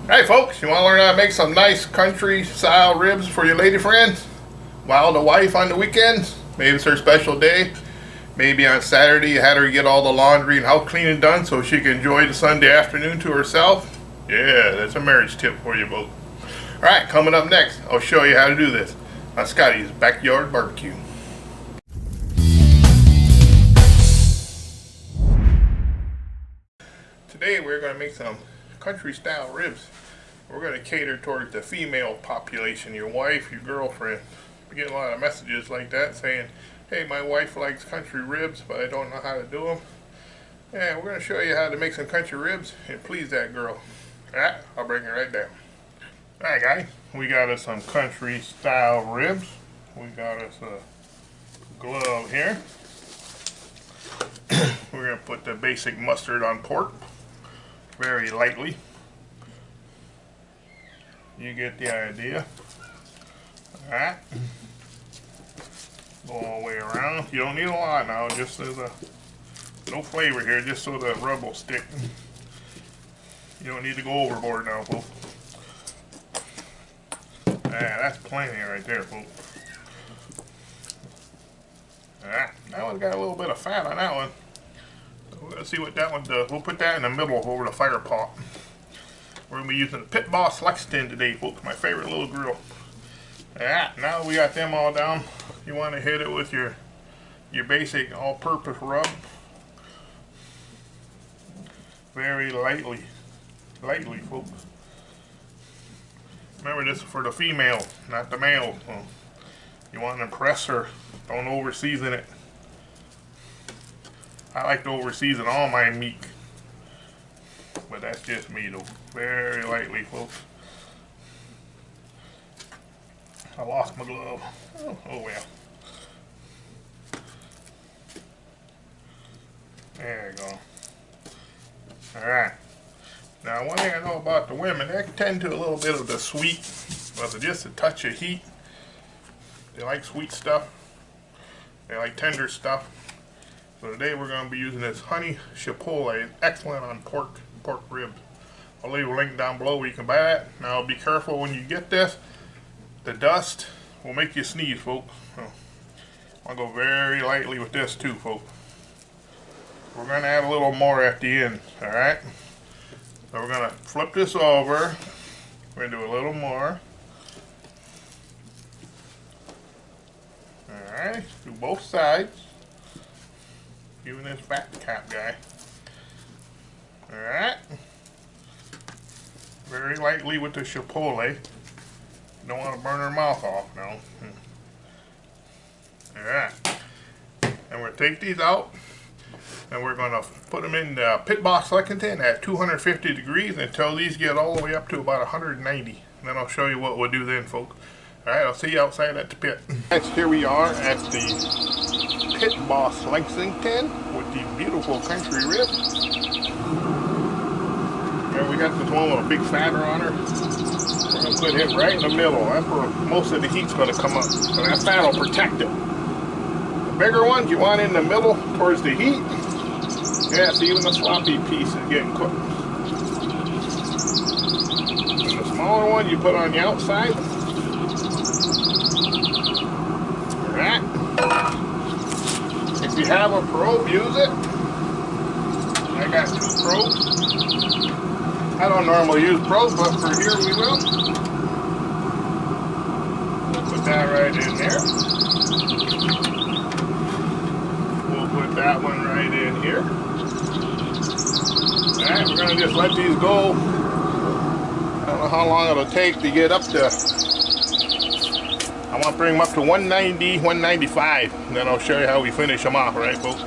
Hey folks, you want to learn how to make some nice country style ribs for your lady friends? While the wife on the weekends? Maybe it's her special day. Maybe on Saturday you had her get all the laundry and house cleaning done so she can enjoy the Sunday afternoon to herself? Yeah, that's a marriage tip for you both. Alright, coming up next, I'll show you how to do this on Scotty's Backyard Barbecue. Today we're going to make some country style ribs. We're going to cater towards the female population, your wife, your girlfriend. We get a lot of messages like that saying, hey, my wife likes country ribs, but I don't know how to do them. Yeah, we're going to show you how to make some country ribs and please that girl. Alright, I'll bring it right down. Alright guys, we got us some country style ribs. We got us a glove here. We're going to put the basic mustard on pork. Very lightly. You get the idea. Alright. Go all the way around. You don't need a lot now, just as no flavor here, just so the rub will stick. You don't need to go overboard now, folks. Yeah, that's plenty right there, folks. Alright, that one's got a little bit of fat on that one. We're going to see what that one does. We'll put that in the middle over the fire pot. We're going to be using the Pit Boss Lexington today, folks. My favorite little grill. Alright, now we got them all down. You want to hit it with your basic all-purpose rub. Very lightly. Lightly, folks. Remember, this is for the female, not the male. So you want to impress her. Don't over-season it. I like to over-season all my meat, but that's just me though. Very lightly, folks. I lost my glove. Oh well. There you go. Alright. Now one thing I know about the women, they tend to a little bit of the sweet, but just a touch of heat. They like sweet stuff. They like tender stuff. So today we're going to be using this honey chipotle. It's excellent on pork ribs. I'll leave a link down below where you can buy that. Now be careful when you get this. The dust will make you sneeze, folks. So I'll go very lightly with this too, folks. We're going to add a little more at the end, alright? So we're going to flip this over. We're going to do a little more. Alright, do both sides. Even this fat cap guy. Alright. Very lightly with the chipotle. You don't want to burn her mouth off now. Alright. And we're going to take these out. And we're going to put them in the Pit Boss Lexington at 250 degrees until these get all the way up to about 190. And then I'll show you what we'll do then, folks. Alright, I'll see you outside at the pit. Next, here we are at the Pit Boss Lexington with the beautiful country ribs. There we got this one with a big fatter on her. We're going to put it right in the middle. That's where most of the heat's going to come up. So that fat will protect it. The bigger ones you want in the middle towards the heat. Yeah, so even the sloppy piece is getting cooked. And the smaller one you put on the outside. Alright. If you have a probe, use it. I got 2 probes. I don't normally use probes, but for here we will. We'll put that right in there. We'll put that one right in here. Alright, we're going to just let these go. I don't know how long it'll take to get up to... I want to bring them up to 190, 195, and then I'll show you how we finish them off, right, folks?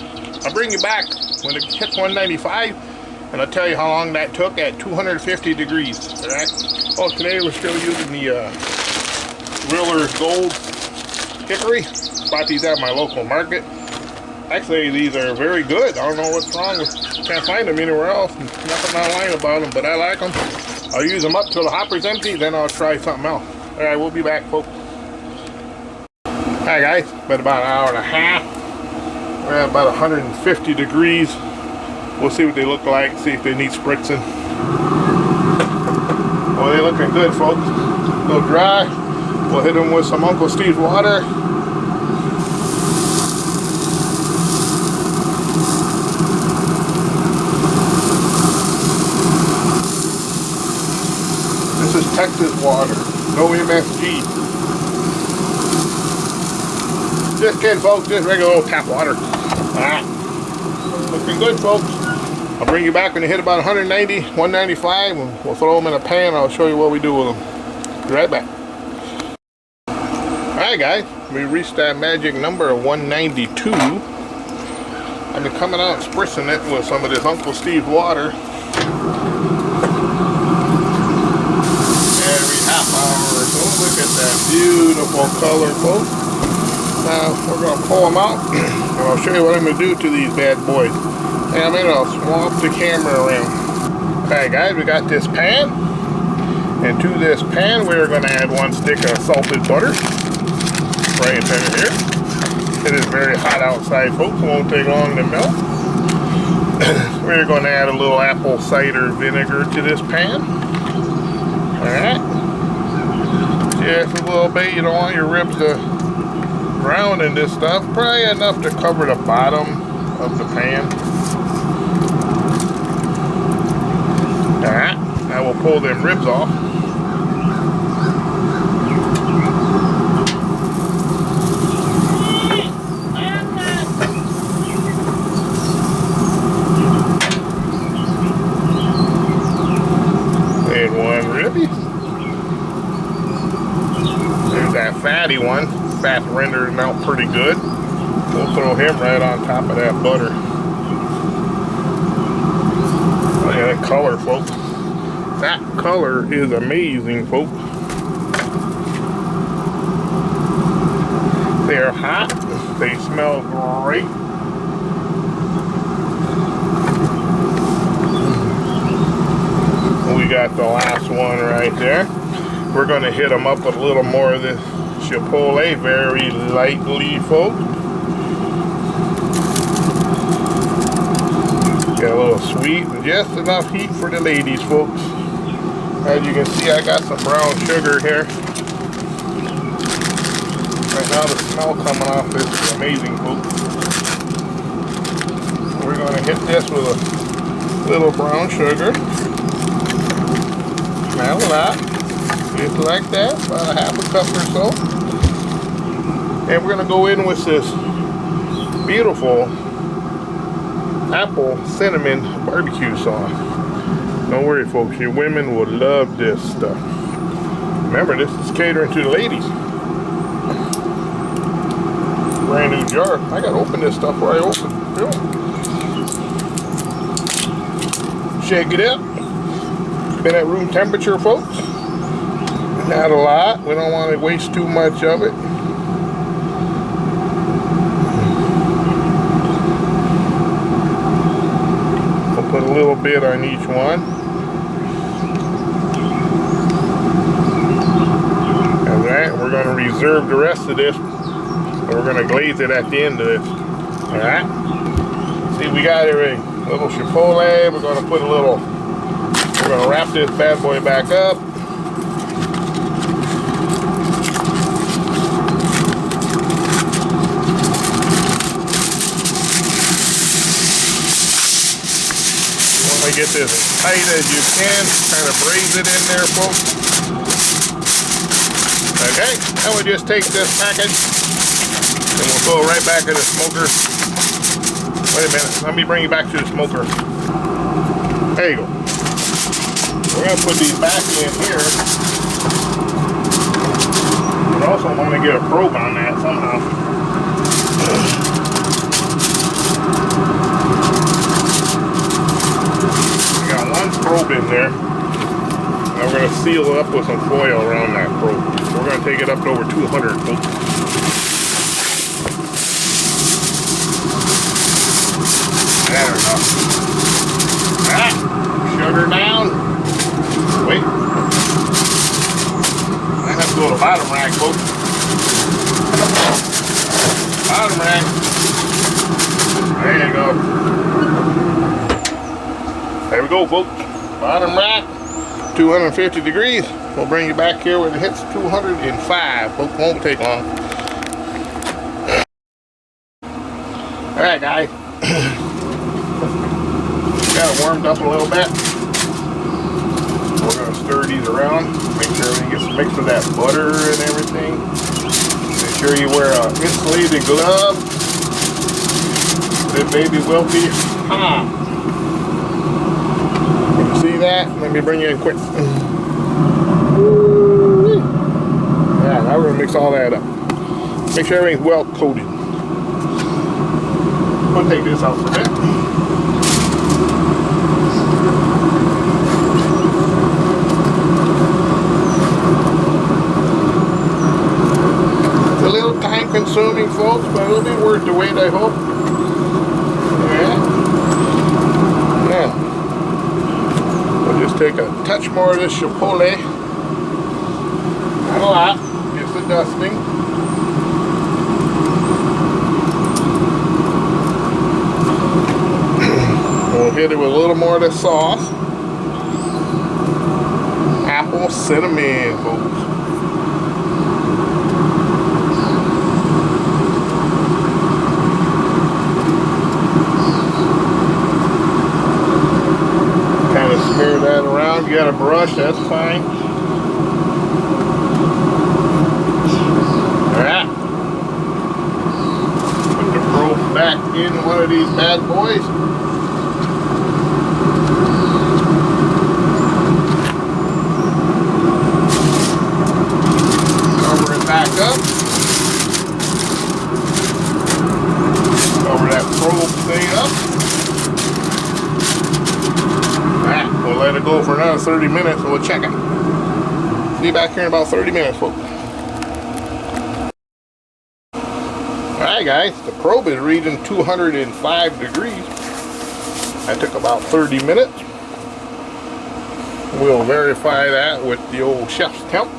I'll bring you back when it hits 195, and I'll tell you how long that took at 250 degrees, all right? Oh, today we're still using the Riller Gold hickory. Bought these at my local market. Actually, these are very good. I don't know what's wrong with, can't find them anywhere else. Nothing online about them, but I like them. I'll use them up till the hopper's empty, then I'll try something else. All right, we'll be back, folks. Hi guys, been about an hour and a half. We're at about 150 degrees. We'll see what they look like, see if they need spritzing. looking good, folks. A little dry. We'll hit them with some Uncle Steve's water. This is Texas water, no MSG. Just kidding, folks, just regular old tap water. Alright, looking good, folks. I'll bring you back when they hit about 190, 195. We'll throw them in a pan. I'll show you what we do with them. Be right back. Alright guys, we reached that magic number of 192. I've been coming out and spritzing it with some of this Uncle Steve's water. Every half hour or so. Look at that beautiful color, folks. Now we're going to pull them out and I'll show you what I'm going to do to these bad boys. And I'm going to swap the camera around. Alright guys, we got this pan. And to this pan we're going to add 1 stick of salted butter. Right in here. It is very hot outside, folks. It won't take long to melt. We're going to add a little apple cider vinegar to this pan. Alright. Just a little bit. You don't want your ribs to drown in this stuff. Probably enough to cover the bottom of the pan. Alright. Now we'll pull them ribs off. And 1 ribby. There's that fatty one. Fat renders out pretty good. We'll throw him right on top of that butter. Look at that color, folks. That color is amazing, folks. They're hot. They smell great. We got the last one right there. We're going to hit them up with a little more of this chipotle very lightly, folks. Got a little sweet and just enough heat for the ladies, folks. As you can see, I got some brown sugar here. Right now the smell coming off is amazing, folks. We're going to hit this with a little brown sugar. Not a lot. Just like that, about a half a cup or so. And we're going to go in with this beautiful apple cinnamon barbecue sauce. Don't worry, folks, your women will love this stuff. Remember, this is catering to the ladies. Brand new jar. I got to open this stuff before I open it. Shake it up. Been at room temperature, folks. Not a lot. We don't want to waste too much of it. We'll put a little bit on each one. Alright, we're going to reserve the rest of this. And we're going to glaze it at the end of this. Alright. See, we got everything. A little chipotle. We're going to put a little... We're going to wrap this bad boy back up. Get this as tight as you can. Kind of braise it in there, folks. Okay, now we just take this package and we'll throw it right back in the smoker. Wait a minute, let me bring you back to the smoker. There you go. We're going to put these back in here. But also want to get a probe on that somehow. Probe in there. Now we're going to seal it up with some foil around that probe. We're going to take it up to over 200. There we go. Ah, sugar down. Wait. I have to go to the bottom rack, folks. Bottom rack. There you go. There we go, folks. Bottom rack. 250 degrees. We'll bring you back here when it hits 205. Won't take long. Alright guys. Got it warmed up a little bit. We're going to stir these around. Make sure everything gets mixed with that butter and everything. Make sure you wear an insulated glove. This baby will be hot. You see that? Let me bring you in quick. Yeah, now we're going to mix all that up. Make sure everything's well coated. We'll take this out for a bit. It's a little time consuming, folks, but it'll be worth the wait, I hope. Yeah. We'll just take a touch more of this chipotle. Not a lot, just a dusting. We'll hit it with a little more of the sauce. Apple cinnamon, folks. Kind of smear that around. You got a brush, that's fine. Alright. Put the probe back in one of these bad boys. Back up. Cover that probe thing up. Alright, we'll let it go for another 30 minutes and we'll check it. See you back here in about 30 minutes, folks. Alright guys, the probe is reading 205 degrees. That took about 30 minutes. We'll verify that with the old chef's temp.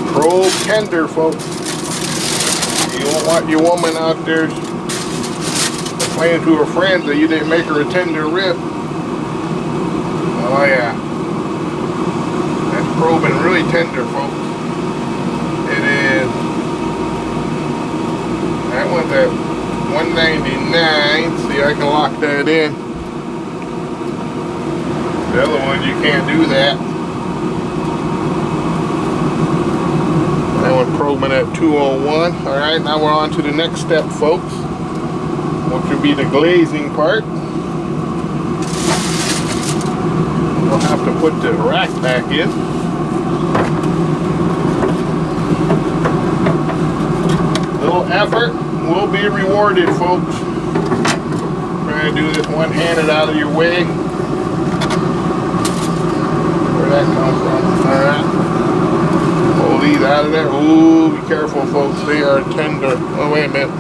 Probe tender, folks. You don't want your woman out there complaining to her friends that you didn't make her a tender rib. Oh yeah, that's probing really tender, folks. It is. That one's at 199. See, I can lock that in. The other ones you can't do that. That one probing at 201. Alright, now we're on to the next step, folks, which would be the glazing part. We'll have to put the rack back in. Little effort will be rewarded, folks. Try to do this one-handed out of your way. Where'd that come from? Alright. Pull these out of there. Ooh, be careful, folks. They are tender. Oh, wait a minute.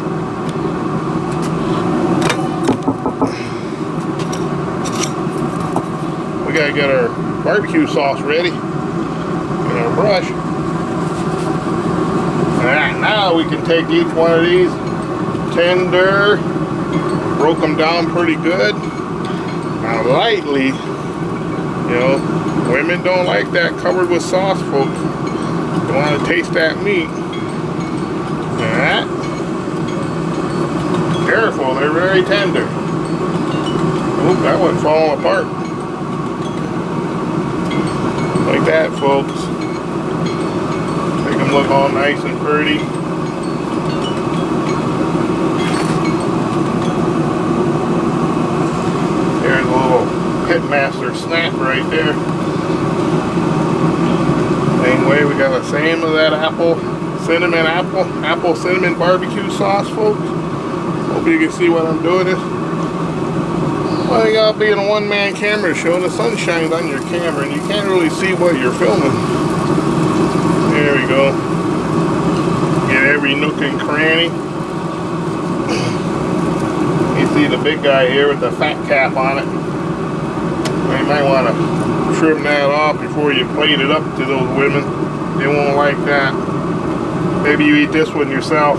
We gotta get our barbecue sauce ready. And our brush. Alright, now we can take each one of these tender, broke them down pretty good. Now lightly, you know, women don't like that covered with sauce, folks. You want to taste that meat. Alright. Careful, they're very tender. Oop, that one's falling apart. Like that, folks. Make them look all nice and pretty. There's a little Pitmaster snap right there. Same way, we got the same of that apple cinnamon barbecue sauce, folks. Hope you can see what I'm doing this. Well, you gotta be in a one-man camera show. The sun shines on your camera and you can't really see what you're filming. There we go. Get every nook and cranny. You see the big guy here with the fat cap on it. You might want to trim that off before you plate it up to those women. They won't like that. Maybe you eat this one yourself.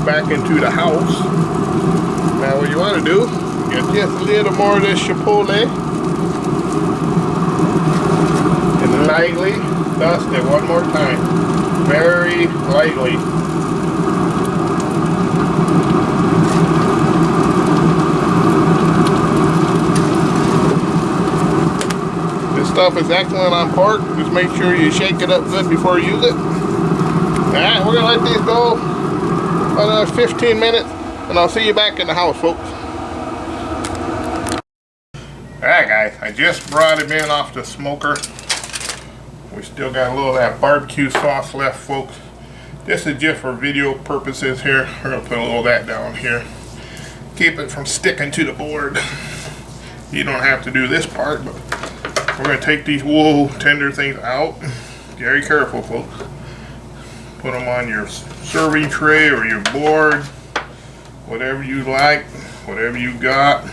back into the house. Now what you want to do, get just a little more of this chipotle and lightly dust it one more time. Very lightly. This stuff is excellent on pork. Just make sure you shake it up good before you use it. Alright, we're going to let these go about another 15 minutes, and I'll see you back in the house, folks. Alright guys, I just brought him in off the smoker. We still got a little of that barbecue sauce left, folks. This is just for video purposes here. We're going to put a little of that down here. Keep it from sticking to the board. You don't have to do this part, but we're going to take these wool tender things out. Very careful, folks. Put them on your serving tray or your board. Whatever you like, whatever you got.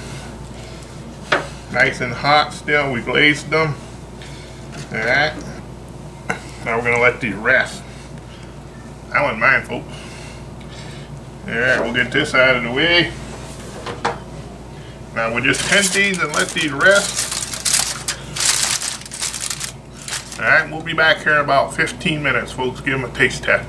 Nice and hot still. We glazed them. Alright. Now we're going to let these rest. I wouldn't mind, folks. Alright, we'll get this out of the way. Now we'll just tent these and let these rest. Alright, we'll be back here in about 15 minutes, folks. Give them a taste test.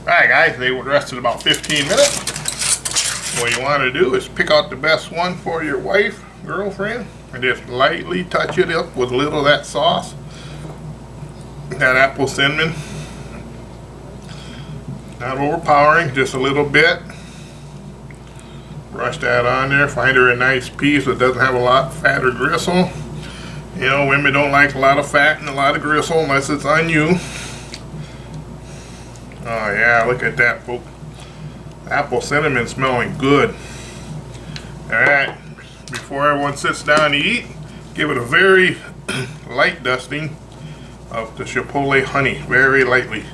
Alright guys, they were rested about 15 minutes. What you want to do is pick out the best one for your wife, girlfriend, and just lightly touch it up with a little of that sauce. That apple cinnamon. Not overpowering, just a little bit. Brush that on there. Find her a nice piece that doesn't have a lot of fat or gristle. You know, women don't like a lot of fat and a lot of gristle unless it's on you. Oh yeah, look at that, folks. Apple cinnamon smelling good. Alright, before everyone sits down to eat, give it a very light dusting of the chipotle honey, very lightly.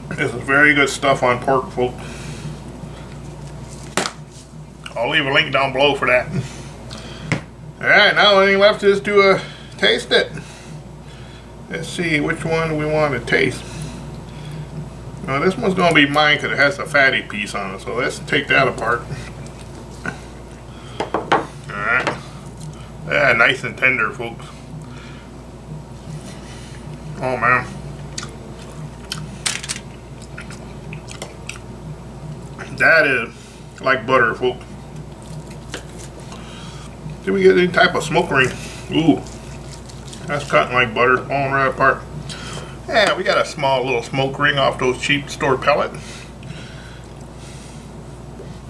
This is very good stuff on pork, folks. I'll leave a link down below for that. Alright, now the only thing left is to taste it. Let's see which one we want to taste. Now this one's going to be mine because it has a fatty piece on it, so let's take that apart. Alright. Yeah, nice and tender, folks. Oh man. That is like butter, folks. Did we get any type of smoke ring? Ooh, that's cutting like butter, falling right apart. Yeah, we got a small little smoke ring off those cheap store pellets.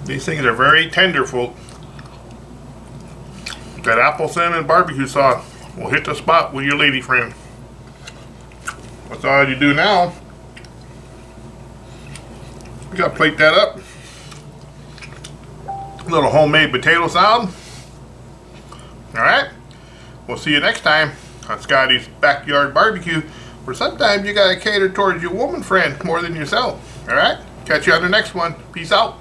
These things are very tender, folks. That apple cinnamon barbecue sauce will hit the spot with your lady friend. That's all you do now. We gotta plate that up. A little homemade potato salad. Alright, we'll see you next time on Scotty's Backyard Barbecue, where sometimes you gotta cater towards your woman friend more than yourself. Alright, catch you on the next one. Peace out.